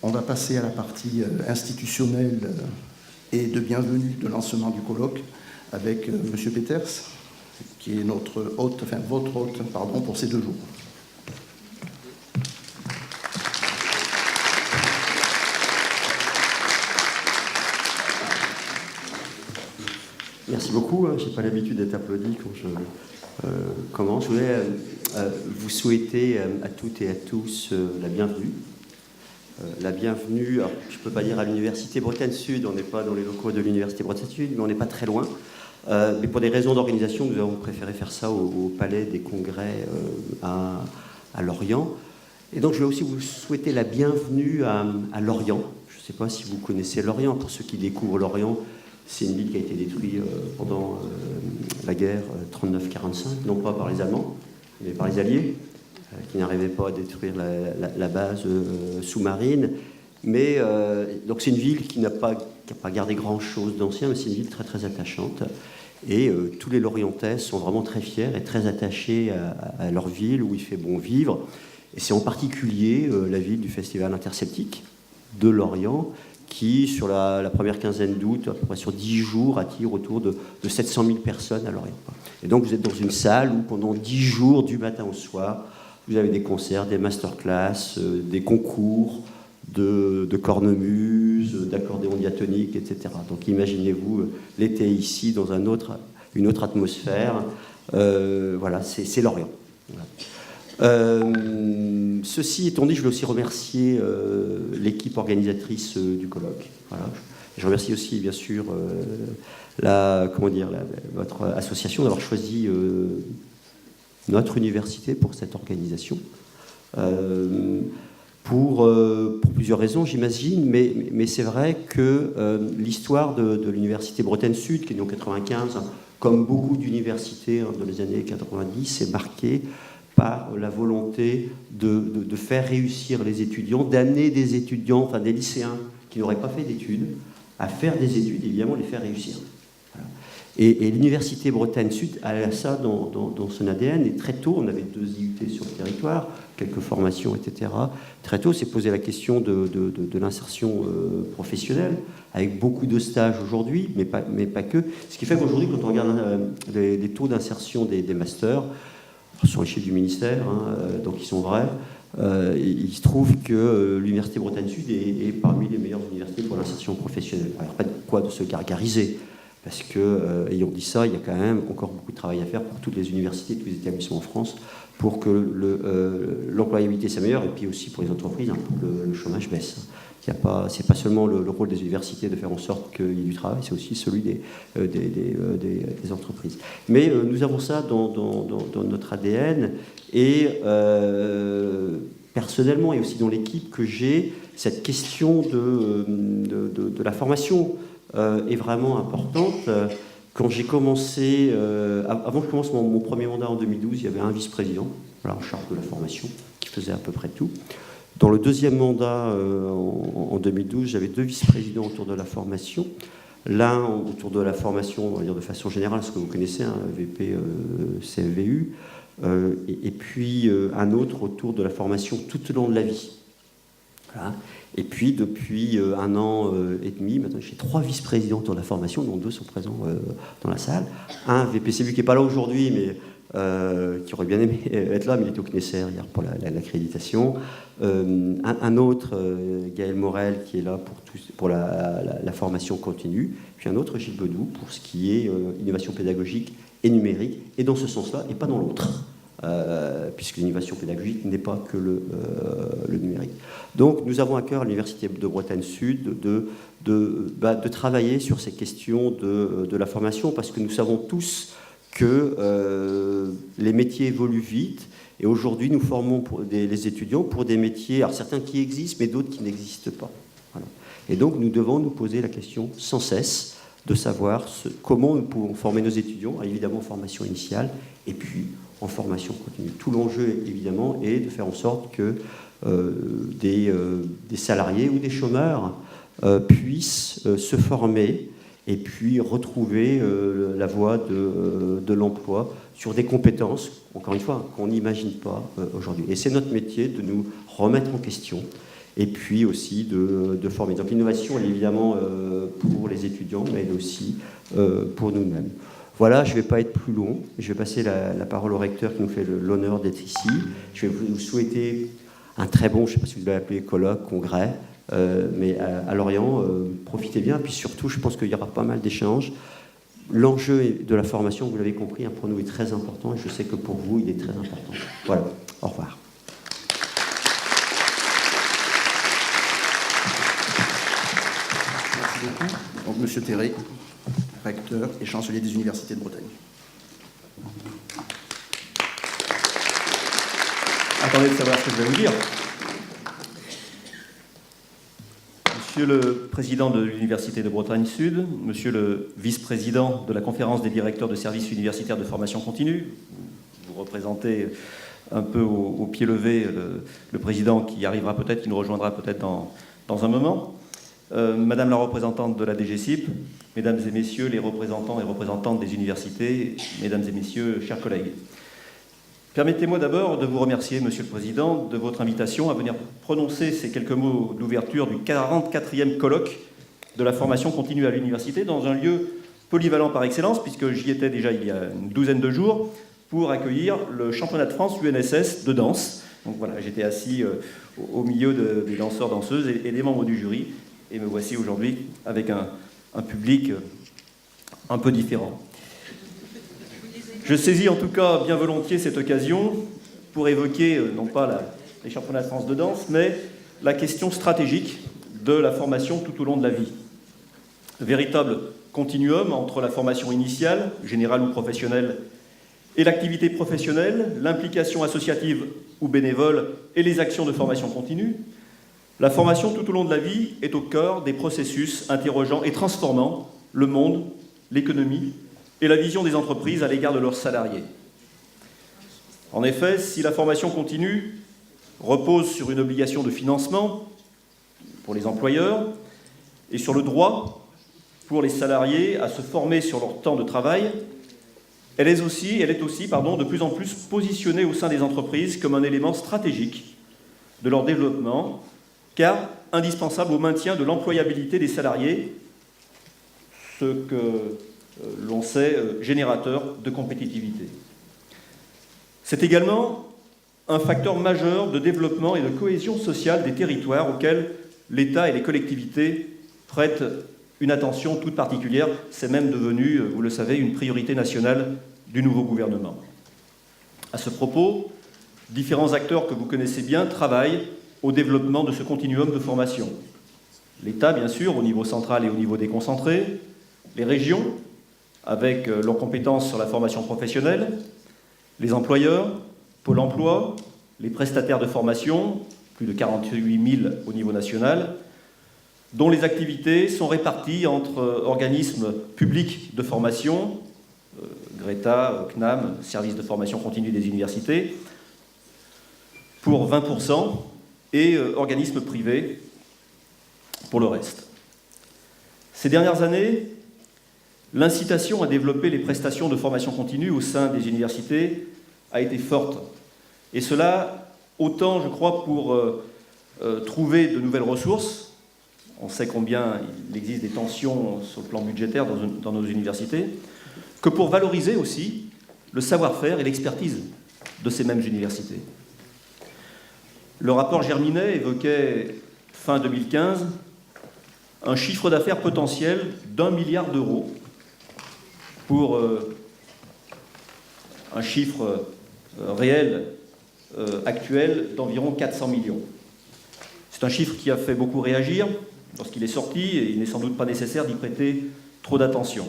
On va passer à la partie institutionnelle et de bienvenue de lancement du colloque avec M. Peters, qui est notre hôte, enfin votre hôte, pardon, pour ces 2 jours. Merci beaucoup. Je n'ai pas l'habitude d'être applaudi quand je commence. Je voulais vous souhaiter à toutes et à tous la bienvenue. La bienvenue, alors, je ne peux pas dire à l'Université Bretagne Sud, on n'est pas dans les locaux de l'Université Bretagne Sud, mais on n'est pas très loin. Mais pour des raisons d'organisation, nous avons préféré faire ça au Palais des Congrès à Lorient. Et donc je vais aussi vous souhaiter la bienvenue à Lorient. Je ne sais pas si vous connaissez Lorient. Pour ceux qui découvrent Lorient, c'est une ville qui a été détruite pendant la guerre 39-45, non pas par les Allemands, mais par les Alliés, qui n'arrivaient pas à détruire la base sous-marine. Mais donc c'est une ville qui n'a pas gardé grand-chose d'ancien, mais c'est une ville très très attachante. Et tous les Lorientais sont vraiment très fiers et très attachés à leur ville où il fait bon vivre. Et c'est en particulier la ville du Festival interceltique de Lorient, qui, sur la première quinzaine d'août, à peu près sur 10 jours, attire autour de 700 000 personnes à Lorient. Et donc vous êtes dans une salle où pendant 10 jours, du matin au soir, vous avez des concerts, des masterclass, des concours de cornemuse, d'accordéon diatonique, etc. Donc imaginez-vous l'été ici, dans une autre atmosphère. Voilà, c'est Lorient. Voilà. Ceci étant dit, je veux aussi remercier l'équipe organisatrice du colloque. Voilà. Je remercie aussi, bien sûr, votre association d'avoir choisi notre université pour cette organisation. Pour plusieurs raisons, j'imagine, mais c'est vrai que l'histoire de l'université Bretagne Sud, qui est née en 1995, comme beaucoup d'universités dans les années 90, est marquée par la volonté de faire réussir les étudiants, d'amener des étudiants, enfin des lycéens qui n'auraient pas fait d'études, à faire des études et évidemment les faire réussir. Voilà. Et l'université Bretagne Sud a ça dans son ADN, et très tôt, on avait 2 IUT sur le territoire, quelques formations, etc. Très tôt, s'est posé la question de l'insertion professionnelle, avec beaucoup de stages aujourd'hui, mais pas que. Ce qui fait qu'aujourd'hui, quand on regarde les taux d'insertion des masters, sur les chiffres du ministère, donc ils sont vrais. Il se trouve que l'Université Bretagne Sud est parmi les meilleures universités pour l'insertion professionnelle. Alors, pas de quoi de se gargariser, parce que, ayant dit ça, il y a quand même encore beaucoup de travail à faire pour toutes les universités, tous les établissements en France, pour que l'employabilité s'améliore, et puis aussi pour les entreprises, pour que le chômage baisse. C'est pas seulement le rôle des universités de faire en sorte qu'il y ait du travail, c'est aussi celui des entreprises. Mais nous avons ça dans notre ADN, et personnellement, et aussi dans l'équipe que j'ai, cette question de la formation est vraiment importante. Quand j'ai commencé, avant que je commence mon premier mandat en 2012, il y avait un vice-président, voilà, en charge de la formation, qui faisait à peu près tout. Dans le deuxième mandat, en 2012, j'avais 2 vice-présidents autour de la formation. L'un autour de la formation, on va dire de façon générale, ce que vous connaissez, VP CFVU, et puis un autre autour de la formation tout au long de la vie. Voilà. Et puis, depuis 1 an et demi, maintenant, j'ai 3 vice-présidents autour de la formation, dont 2 sont présents dans la salle. Un VPCVU qui n'est pas là aujourd'hui, mais qui aurait bien aimé être là, mais il était au CNESER hier pour l'accréditation. Un autre, Gaël Morel, qui est là pour la formation continue. Puis un autre, Gilles Bedou, pour ce qui est innovation pédagogique et numérique, et dans ce sens-là, et pas dans l'autre. Puisque l'innovation pédagogique n'est pas que le numérique. Donc nous avons à cœur à l'Université de Bretagne Sud de travailler sur ces questions de la formation, parce que nous savons tous que les métiers évoluent vite, et aujourd'hui nous formons les étudiants pour des métiers, alors certains qui existent, mais d'autres qui n'existent pas. Voilà. Et donc nous devons nous poser la question sans cesse de savoir comment nous pouvons former nos étudiants, évidemment en formation initiale, et puis en formation continue. Tout l'enjeu, évidemment, est de faire en sorte que des salariés ou des chômeurs puissent se former et puis retrouver la voie de l'emploi sur des compétences, encore une fois, qu'on n'imagine pas aujourd'hui. Et c'est notre métier de nous remettre en question et puis aussi de former. Donc l'innovation, elle est évidemment pour les étudiants, mais elle est aussi pour nous-mêmes. Voilà, je ne vais pas être plus long. Je vais passer la parole au recteur qui nous fait l'honneur d'être ici. Je vais vous souhaiter un très bon, je ne sais pas si vous l'avez appelé colloque, congrès, mais à Lorient, profitez bien. Puis surtout, je pense qu'il y aura pas mal d'échanges. L'enjeu de la formation, vous l'avez compris, pour nous est très important et je sais que pour vous, il est très important. Voilà, au revoir. Merci beaucoup. Donc, Monsieur Terré, recteur et chancelier des universités de Bretagne. Attendez de savoir ce que je vais vous dire. Monsieur le président de l'Université de Bretagne Sud, monsieur le vice-président de la conférence des directeurs de services universitaires de formation continue, vous représentez un peu au pied levé le président qui arrivera peut-être, qui nous rejoindra peut-être dans un moment, madame la représentante de la DGCIP, mesdames et messieurs les représentants et représentantes des universités, mesdames et messieurs, chers collègues. Permettez-moi d'abord de vous remercier, Monsieur le Président, de votre invitation à venir prononcer ces quelques mots d'ouverture du 44e colloque de la formation continue à l'université dans un lieu polyvalent par excellence, puisque j'y étais déjà il y a une douzaine de jours, pour accueillir le championnat de France UNSS de danse. Donc voilà, j'étais assis au milieu des danseurs-danseuses et des membres du jury, et me voici aujourd'hui avec un public un peu différent. Je saisis en tout cas bien volontiers cette occasion pour évoquer, non pas les championnats de France de danse, mais la question stratégique de la formation tout au long de la vie. Véritable continuum entre la formation initiale, générale ou professionnelle, et l'activité professionnelle, l'implication associative ou bénévole et les actions de formation continue, la formation tout au long de la vie est au cœur des processus interrogeant et transformant le monde, l'économie, et la vision des entreprises à l'égard de leurs salariés. En effet, si la formation continue repose sur une obligation de financement pour les employeurs et sur le droit pour les salariés à se former sur leur temps de travail, elle est aussi de plus en plus positionnée au sein des entreprises comme un élément stratégique de leur développement, car indispensable au maintien de l'employabilité des salariés, ce que l'on sait générateur de compétitivité. C'est également un facteur majeur de développement et de cohésion sociale des territoires auxquels l'État et les collectivités prêtent une attention toute particulière. C'est même devenu, vous le savez, une priorité nationale du nouveau gouvernement. À ce propos, différents acteurs que vous connaissez bien travaillent au développement de ce continuum de formation. L'État, bien sûr, au niveau central et au niveau déconcentré, les régions, avec leurs compétences sur la formation professionnelle, les employeurs, Pôle emploi, les prestataires de formation, plus de 48 000 au niveau national, dont les activités sont réparties entre organismes publics de formation, Greta, CNAM, Service de formation continue des universités, pour 20%, et organismes privés pour le reste. Ces dernières années, l'incitation à développer les prestations de formation continue au sein des universités a été forte. Et cela, autant, je crois, pour trouver de nouvelles ressources. On sait combien il existe des tensions sur le plan budgétaire dans nos universités, que pour valoriser aussi le savoir-faire et l'expertise de ces mêmes universités. Le rapport Germinet évoquait, fin 2015, un chiffre d'affaires potentiel d'1 milliard d'euros pour un chiffre réel actuel d'environ 400 millions. C'est un chiffre qui a fait beaucoup réagir lorsqu'il est sorti, et il n'est sans doute pas nécessaire d'y prêter trop d'attention.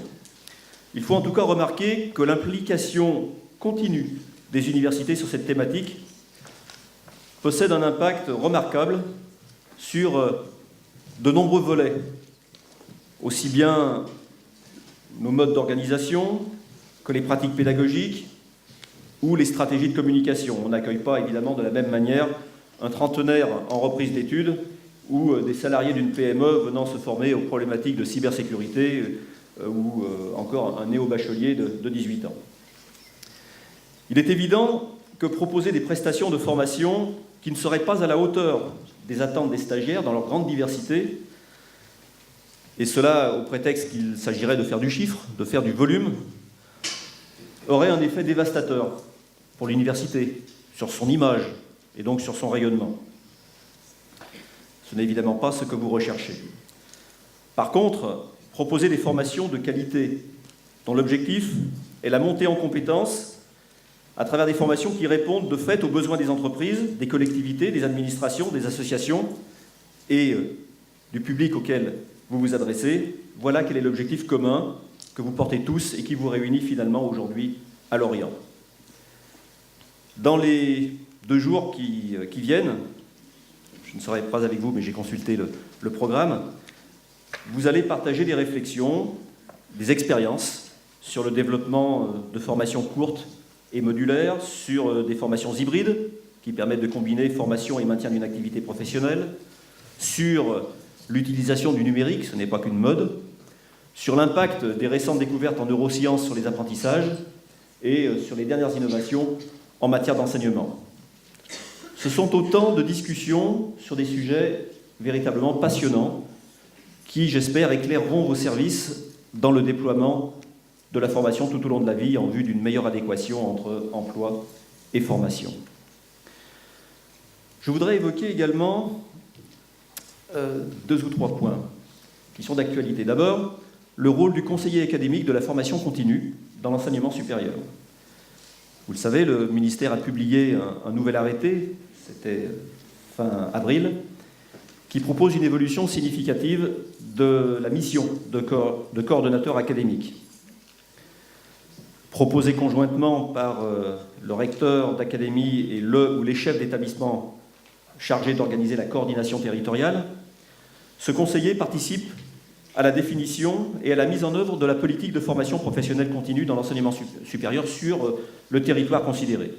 Il faut en tout cas remarquer que l'implication continue des universités sur cette thématique possède un impact remarquable sur de nombreux volets, aussi bien nos modes d'organisation que les pratiques pédagogiques ou les stratégies de communication. On n'accueille pas évidemment de la même manière un trentenaire en reprise d'études ou des salariés d'une PME venant se former aux problématiques de cybersécurité ou encore un néo-bachelier de 18 ans. Il est évident que proposer des prestations de formation qui ne seraient pas à la hauteur des attentes des stagiaires dans leur grande diversité, et cela au prétexte qu'il s'agirait de faire du chiffre, de faire du volume, aurait un effet dévastateur pour l'université, sur son image et donc sur son rayonnement. Ce n'est évidemment pas ce que vous recherchez. Par contre, proposer des formations de qualité dont l'objectif est la montée en compétences à travers des formations qui répondent de fait aux besoins des entreprises, des collectivités, des administrations, des associations et du public auquel vous vous adressez, voilà quel est l'objectif commun que vous portez tous et qui vous réunit finalement aujourd'hui à Lorient. Dans les 2 jours qui viennent, je ne serai pas avec vous, mais j'ai consulté le programme, vous allez partager des réflexions, des expériences sur le développement de formations courtes et modulaires, sur des formations hybrides qui permettent de combiner formation et maintien d'une activité professionnelle, sur l'utilisation du numérique, ce n'est pas qu'une mode, sur l'impact des récentes découvertes en neurosciences sur les apprentissages et sur les dernières innovations en matière d'enseignement. Ce sont autant de discussions sur des sujets véritablement passionnants qui, j'espère, éclaireront vos services dans le déploiement de la formation tout au long de la vie en vue d'une meilleure adéquation entre emploi et formation. Je voudrais évoquer également 2 ou 3 points qui sont d'actualité. D'abord, le rôle du conseiller académique de la formation continue dans l'enseignement supérieur. Vous le savez, le ministère a publié un nouvel arrêté, c'était fin avril, qui propose une évolution significative de la mission de coordonnateur académique. Proposé conjointement par le recteur d'académie et le ou les chefs d'établissement chargés d'organiser la coordination territoriale, ce conseiller participe à la définition et à la mise en œuvre de la politique de formation professionnelle continue dans l'enseignement supérieur sur le territoire considéré.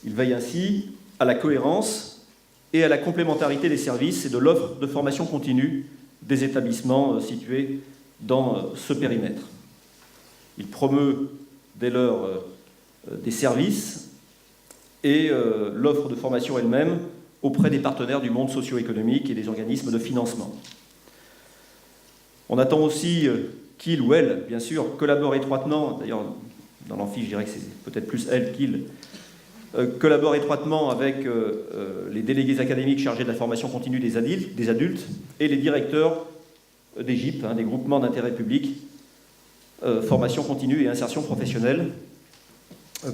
Il veille ainsi à la cohérence et à la complémentarité des services et de l'offre de formation continue des établissements situés dans ce périmètre. Il promeut dès lors des services et l'offre de formation elle-même auprès des partenaires du monde socio-économique et des organismes de financement. On attend aussi qu'il ou elle, bien sûr, collabore étroitement, d'ailleurs dans l'amphi je dirais que c'est peut-être plus elle qu'il, collabore étroitement avec les délégués académiques chargés de la formation continue des adultes et les directeurs des GIP, des groupements d'intérêt public, formation continue et insertion professionnelle,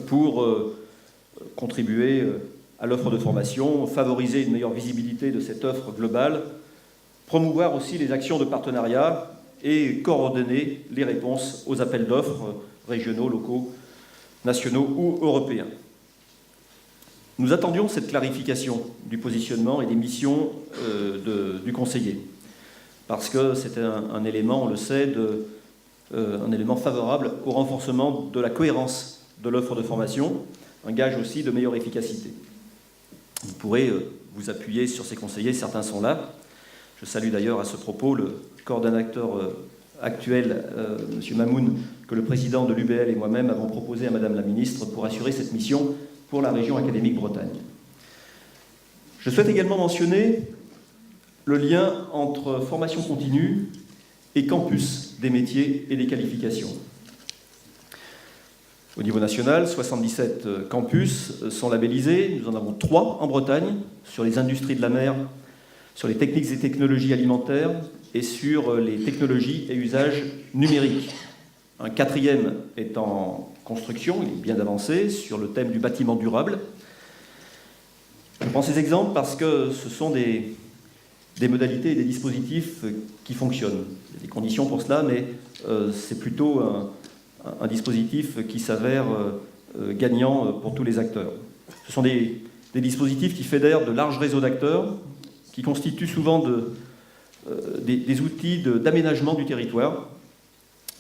pour contribuer à l'offre de formation, favoriser une meilleure visibilité de cette offre globale, promouvoir aussi les actions de partenariat et coordonner les réponses aux appels d'offres régionaux, locaux, nationaux ou européens. Nous attendions cette clarification du positionnement et des missions du conseiller, parce que c'était un élément, on le sait, un élément favorable au renforcement de la cohérence de l'offre de formation, un gage aussi de meilleure efficacité. Vous pourrez vous appuyer sur ces conseillers, certains sont là. Je salue d'ailleurs à ce propos le coordonnateur actuel, M. Mamoun, que le président de l'UBL et moi-même avons proposé à Madame la Ministre pour assurer cette mission pour la région académique Bretagne. Je souhaite également mentionner le lien entre formation continue et campus des métiers et des qualifications. Au niveau national, 77 campus sont labellisés. Nous en avons 3 en Bretagne, sur les industries de la mer, sur les techniques et technologies alimentaires et sur les technologies et usages numériques. Un 4e est en construction, il est bien avancé, sur le thème du bâtiment durable. Je prends ces exemples parce que ce sont des modalités et des dispositifs qui fonctionnent. Il y a des conditions pour cela, mais c'est plutôt un dispositif qui s'avère gagnant pour tous les acteurs. Ce sont des dispositifs qui fédèrent de larges réseaux d'acteurs, qui constituent souvent des outils d'aménagement du territoire,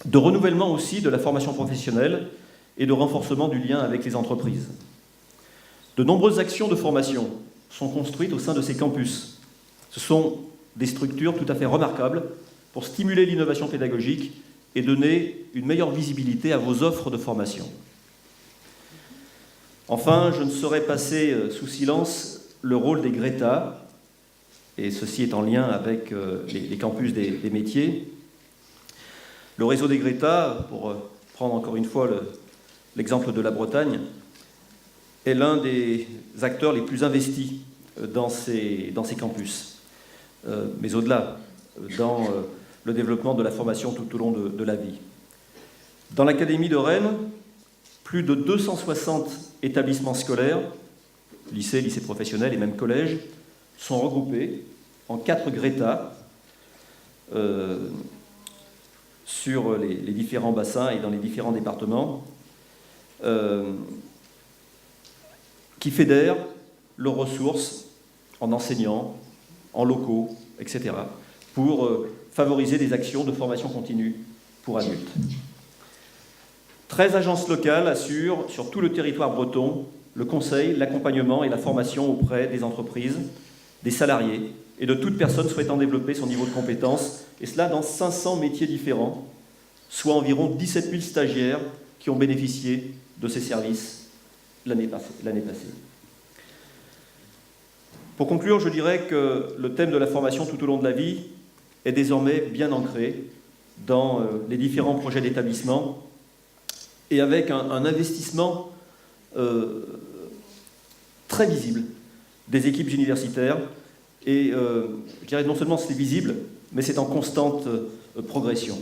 de renouvellement aussi de la formation professionnelle et de renforcement du lien avec les entreprises. De nombreuses actions de formation sont construites au sein de ces campus. Ce sont des structures tout à fait remarquables pour stimuler l'innovation pédagogique et donner une meilleure visibilité à vos offres de formation. Enfin, je ne saurais passer sous silence le rôle des GRETA, et ceci est en lien avec les campus des métiers. Le réseau des Greta, pour prendre encore une fois l'exemple de la Bretagne, est l'un des acteurs les plus investis dans ces campus, mais au-delà, dans le développement de la formation tout au long de la vie. Dans l'Académie de Rennes, plus de 260 établissements scolaires, lycées, lycées professionnels et même collèges, sont regroupés en 4 Greta sur les différents bassins et dans les différents départements, qui fédèrent leurs ressources en enseignants, en locaux, etc., pour favoriser des actions de formation continue pour adultes. 13 agences locales assurent sur tout le territoire breton le conseil, l'accompagnement et la formation auprès des entreprises, des salariés et de toute personne souhaitant développer son niveau de compétence, et cela dans 500 métiers différents, soit environ 17 000 stagiaires qui ont bénéficié de ces services l'année passée. Pour conclure, je dirais que le thème de la formation tout au long de la vie est désormais bien ancré dans les différents projets d'établissement et avec un investissement très visible des équipes universitaires. Et je dirais non seulement c'est visible, mais c'est en constante progression.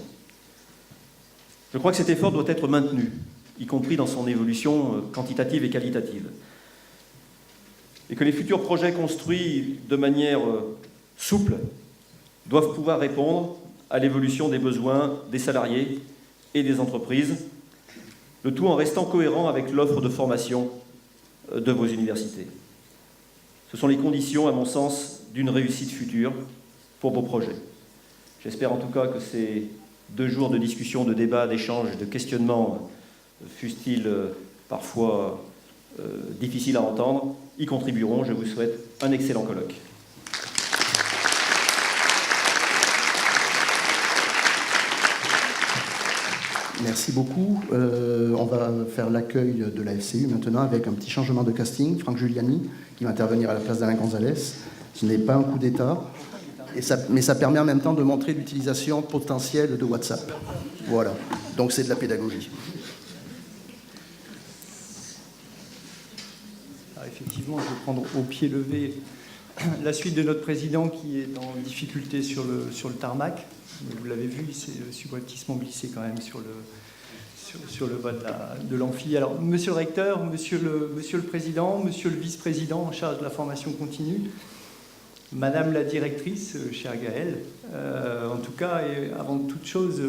Je crois que cet effort doit être maintenu, y compris dans son évolution quantitative et qualitative. Et que les futurs projets construits de manière souple doivent pouvoir répondre à l'évolution des besoins des salariés et des entreprises, le tout en restant cohérent avec l'offre de formation de vos universités. Ce sont les conditions, à mon sens, d'une réussite future pour vos projets. J'espère en tout cas que ces 2 jours de discussion, de débat, d'échange, de questionnement, fussent-ils parfois difficiles à entendre, y contribueront. Je vous souhaite un excellent colloque. Merci beaucoup. On va faire l'accueil de la FCU maintenant avec un petit changement de casting. Franck Giuliani qui va intervenir à la place d'Alain Gonzalez. Ce n'est pas un coup d'État, mais ça permet en même temps de montrer l'utilisation potentielle de WhatsApp. Voilà, donc c'est de la pédagogie. Alors effectivement, je vais prendre au pied levé la suite de notre président qui est en difficulté sur le tarmac. Vous l'avez vu, il s'est subrepticement glissé quand même sur le bas de l'amphi. Alors, monsieur le recteur, monsieur le président, monsieur le vice-président en charge de la formation continue, madame la directrice, chère Gaëlle, en tout cas, et avant toute chose,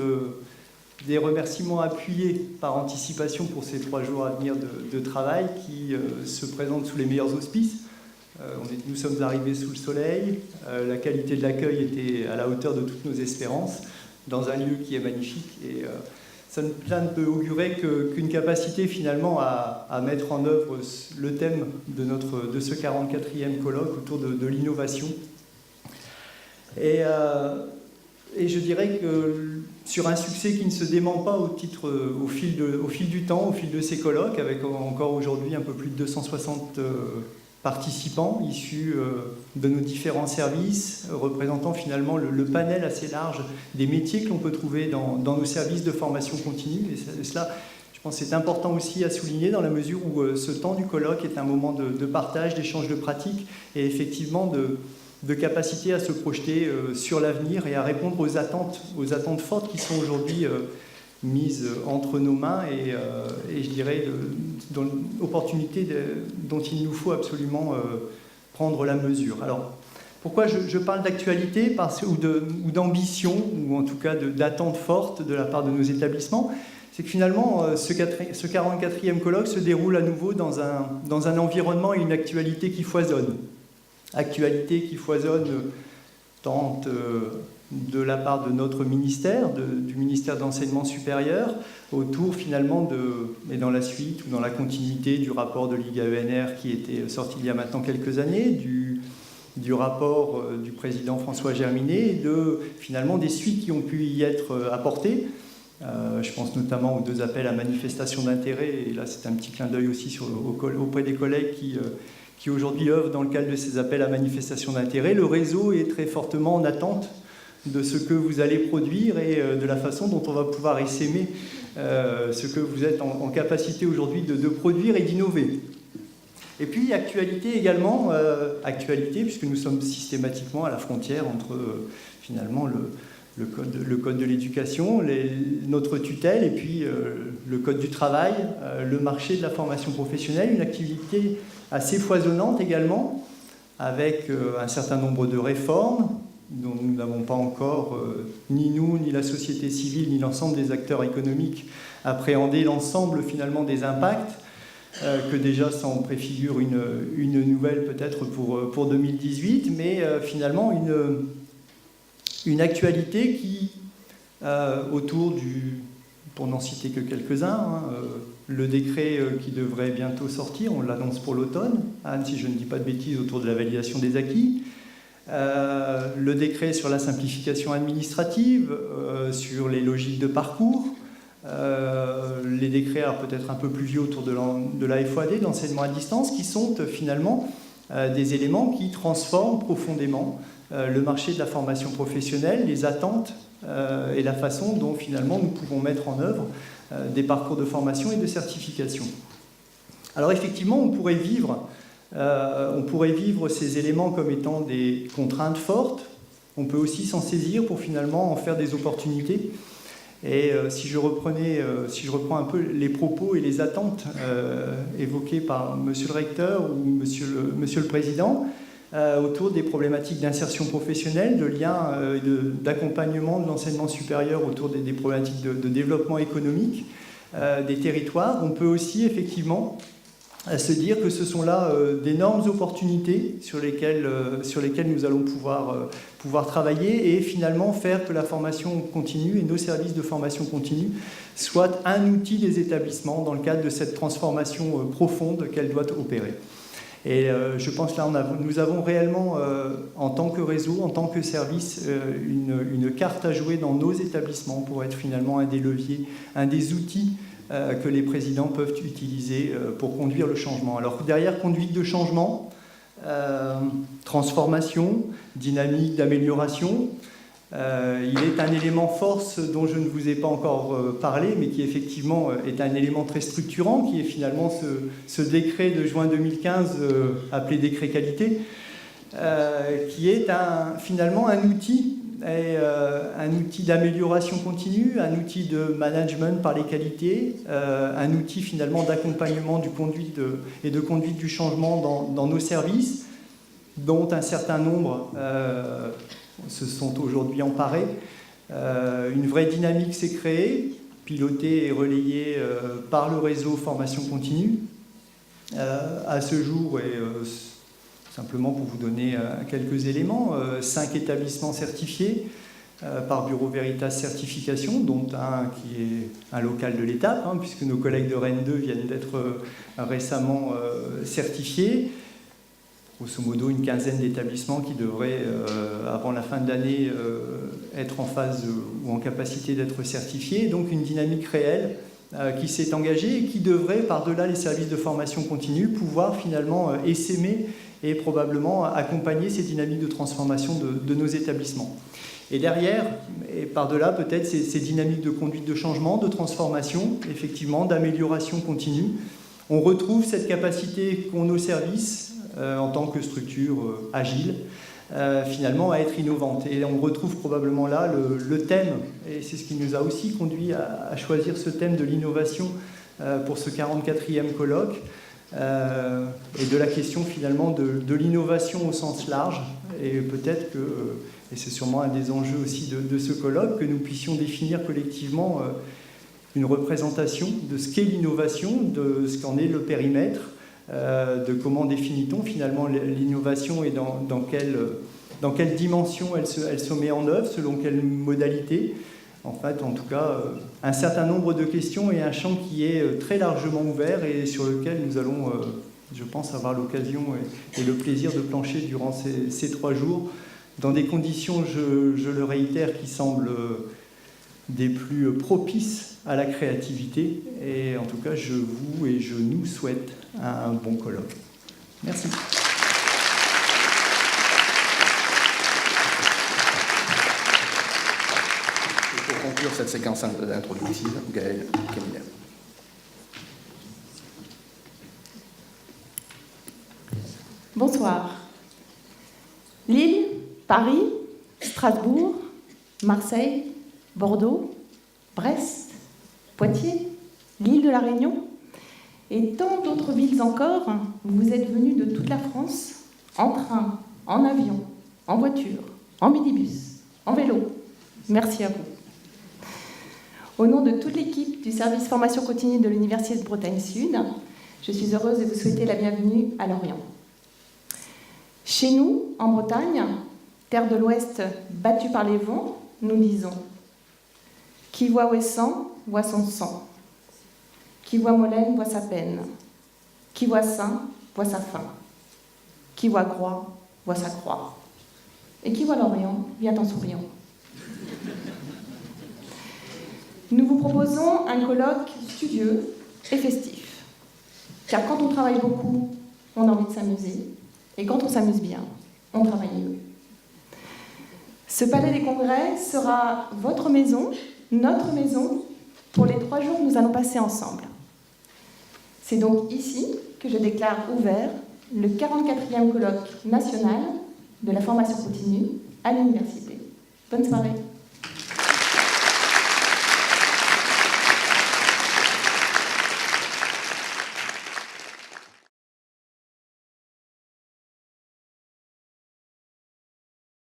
des remerciements appuyés par anticipation pour ces 3 jours à venir de travail qui se présentent sous les meilleurs auspices. Nous sommes arrivés sous le soleil, la qualité de l'accueil était à la hauteur de toutes nos espérances, dans un lieu qui est magnifique, et ça ne peut augurer qu'une capacité finalement à mettre en œuvre le thème de ce 44e colloque autour de l'innovation. Et je dirais que sur un succès qui ne se dément pas au fil du temps, au fil de ces colloques, avec encore aujourd'hui un peu plus de 260 participants issus de nos différents services, représentant finalement le panel assez large des métiers que l'on peut trouver dans nos services de formation continue. Et cela, je pense, c'est important aussi à souligner dans la mesure où ce temps du colloque est un moment de partage, d'échange de pratiques et effectivement de capacité à se projeter sur l'avenir et à répondre aux attentes fortes qui sont aujourd'hui mise entre nos mains et je dirais dans l'opportunité dont il nous faut absolument prendre la mesure. Alors, pourquoi je parle d'actualité ou d'ambition, ou en tout cas d'attente forte de la part de nos établissements? C'est que finalement, ce 44e colloque se déroule à nouveau dans un environnement et une actualité qui foisonne. Actualité qui foisonne tant de la part de notre ministère, du ministère d'Enseignement supérieur, autour finalement et dans la suite ou dans la continuité du rapport de l'IGAENR qui était sorti il y a maintenant quelques années, du rapport du président François Germinet, et finalement des suites qui ont pu y être apportées. Je pense notamment aux 2 appels à manifestation d'intérêt, et là c'est un petit clin d'œil aussi auprès des collègues qui aujourd'hui œuvrent dans le cadre de ces appels à manifestation d'intérêt. Le réseau est très fortement en attente de ce que vous allez produire et de la façon dont on va pouvoir essaimer ce que vous êtes en capacité aujourd'hui de produire et d'innover. Et puis, actualité également, actualité, puisque nous sommes systématiquement à la frontière entre, finalement, le code de l'éducation, notre tutelle, et puis le code du travail, le marché de la formation professionnelle, une activité assez foisonnante également, avec un certain nombre de réformes, dont nous n'avons pas encore, ni nous, ni la société civile, ni l'ensemble des acteurs économiques, appréhendé l'ensemble, finalement, des impacts, que déjà ça en préfigure une nouvelle peut-être pour 2018, mais finalement une actualité qui, autour pour n'en citer que quelques-uns, le décret qui devrait bientôt sortir, on l'annonce pour l'automne, Anne, si je ne dis pas de bêtises, autour de la validation des acquis, le décret sur la simplification administrative, sur les logiques de parcours, les décrets peut-être un peu plus vieux autour de la FOAD, d'enseignement à distance, qui sont finalement des éléments qui transforment profondément le marché de la formation professionnelle, les attentes et la façon dont finalement nous pouvons mettre en œuvre des parcours de formation et de certification. Alors effectivement, on pourrait vivre ces éléments comme étant des contraintes fortes. On peut aussi s'en saisir pour finalement en faire des opportunités. Et si je reprends un peu les propos et les attentes évoquées par Monsieur le Recteur ou Monsieur le Président autour des problématiques d'insertion professionnelle, de lien, d'accompagnement de l'enseignement supérieur autour des problématiques de développement économique des territoires, on peut aussi effectivement se dire que ce sont là d'énormes opportunités sur lesquelles nous allons pouvoir travailler et finalement faire que la formation continue et nos services de formation continue soient un outil des établissements dans le cadre de cette transformation profonde qu'elle doit opérer. Et je pense là, nous avons réellement, en tant que réseau, en tant que service, une carte à jouer dans nos établissements pour être finalement un des leviers, un des outils que les présidents peuvent utiliser pour conduire le changement. Alors derrière conduite de changement, transformation, dynamique d'amélioration, il est un élément force dont je ne vous ai pas encore parlé, mais qui effectivement est un élément très structurant, qui est finalement ce décret de juin 2015 appelé décret qualité, qui est finalement un outil d'amélioration continue, un outil de management par les qualités, un outil finalement d'accompagnement et de conduite du changement dans nos services, dont un certain nombre se sont aujourd'hui emparés. Une vraie dynamique s'est créée, pilotée et relayée par le réseau formation continue. À ce jour, et simplement pour vous donner quelques éléments, 5 établissements certifiés par Bureau Veritas Certification, dont un qui est un local de l'État, puisque nos collègues de Rennes 2 viennent d'être récemment certifiés. Grosso modo, une quinzaine d'établissements qui devraient, avant la fin de l'année, être en phase ou en capacité d'être certifiés. Donc une dynamique réelle qui s'est engagée et qui devrait, par-delà les services de formation continue, pouvoir finalement essaimer et probablement accompagner ces dynamiques de transformation de nos établissements. Et derrière, et par-delà peut-être ces dynamiques de conduite de changement, de transformation, effectivement, d'amélioration continue, on retrouve cette capacité qu'ont nos services en tant que structure agile, finalement à être innovante. Et on retrouve probablement là le thème, et c'est ce qui nous a aussi conduit à choisir ce thème de l'innovation pour ce 44e colloque, et de la question finalement de l'innovation au sens large, et peut-être que, et c'est sûrement un des enjeux aussi de ce colloque, que nous puissions définir collectivement une représentation de ce qu'est l'innovation, de ce qu'en est le périmètre, de comment définit-on finalement l'innovation et dans quelle dimension elle se met en œuvre, selon quelle modalité. En fait, en tout cas, un certain nombre de questions et un champ qui est très largement ouvert et sur lequel nous allons, je pense, avoir l'occasion et le plaisir de plancher durant ces 3 jours, dans des conditions, je le réitère, qui semblent des plus propices à la créativité. Et en tout cas, je nous souhaite un bon colloque. Merci. Et pour conclure cette séquence introductive, Gaëlle Keminer. Bonsoir. Lille, Paris, Strasbourg, Marseille, Bordeaux, Brest, Poitiers, l'île de la Réunion et tant d'autres villes encore, vous êtes venus de toute la France, en train, en avion, en voiture, en minibus, en vélo. Merci à vous. Au nom de toute l'équipe du service formation continue de l'Université de Bretagne Sud, je suis heureuse de vous souhaiter la bienvenue à Lorient. Chez nous, en Bretagne, terre de l'Ouest battue par les vents, nous disons « Qui voit Ouessant, voit son sang. Qui voit Molène, voit sa peine. Qui voit Saint, voit sa faim. Qui voit Croix, voit sa croix. Et qui voit Lorient, vient en souriant. » Nous vous proposons un colloque studieux et festif. Car quand on travaille beaucoup, on a envie de s'amuser. Et quand on s'amuse bien, on travaille mieux. Ce palais des congrès sera votre maison, notre maison, pour les 3 jours que nous allons passer ensemble. C'est donc ici que je déclare ouvert le 44e colloque national de la formation continue à l'université. Bonne soirée.